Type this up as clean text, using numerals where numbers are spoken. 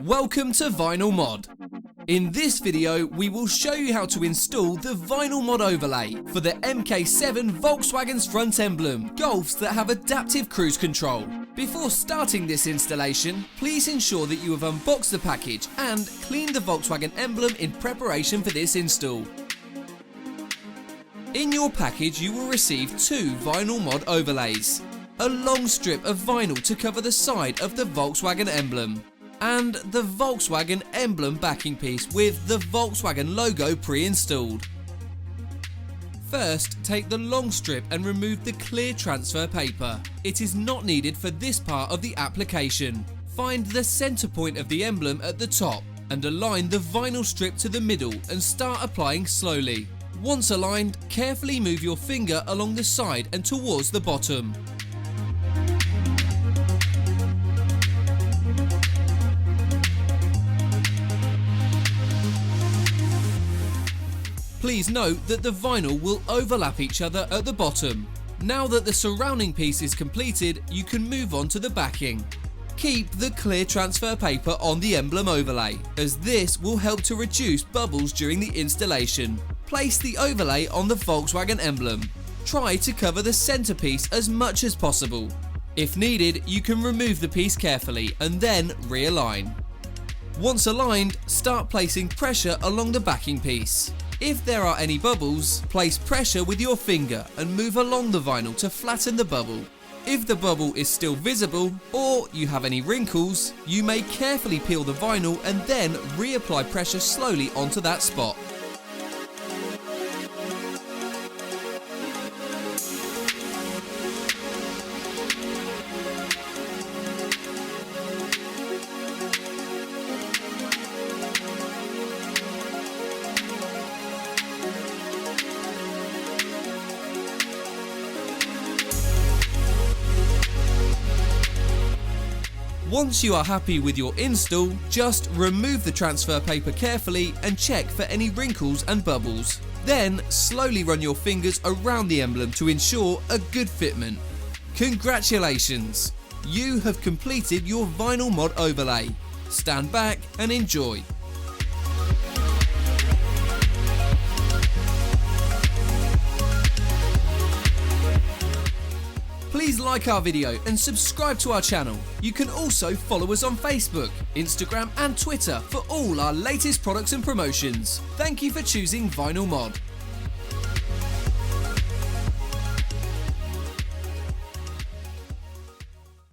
Welcome to VinylMod. In this video, we will show you how to install the VinylMod overlay for the MK7 Volkswagen's front emblem, Golfs that have adaptive cruise control. Before starting this installation, please ensure that you have unboxed the package and cleaned the Volkswagen emblem in preparation for this install. In your package, you will receive two VinylMod overlays, a long strip of vinyl to cover the side of the Volkswagen emblem, and the Volkswagen emblem backing piece with the Volkswagen logo pre-installed. First, take the long strip and remove the clear transfer paper. It is not needed for this part of the application. Find the center point of the emblem at the top and align the vinyl strip to the middle and start applying slowly. Once aligned, carefully move your finger along the side and towards the bottom. Please note that the vinyl will overlap each other at the bottom. Now that the surrounding piece is completed, you can move on to the backing. Keep the clear transfer paper on the emblem overlay, as this will help to reduce bubbles during the installation. Place the overlay on the Volkswagen emblem. Try to cover the centerpiece as much as possible. If needed, you can remove the piece carefully and then realign. Once aligned, start placing pressure along the backing piece. If there are any bubbles, place pressure with your finger and move along the vinyl to flatten the bubble. If the bubble is still visible or you have any wrinkles, you may carefully peel the vinyl and then reapply pressure slowly onto that spot. Once you are happy with your install, just remove the transfer paper carefully and check for any wrinkles and bubbles. Then slowly run your fingers around the emblem to ensure a good fitment. Congratulations! You have completed your VinylMod overlay. Stand back and enjoy. Please like our video and subscribe to our channel. You can also follow us on Facebook, Instagram and Twitter for all our latest products and promotions. Thank you for choosing VinylMod.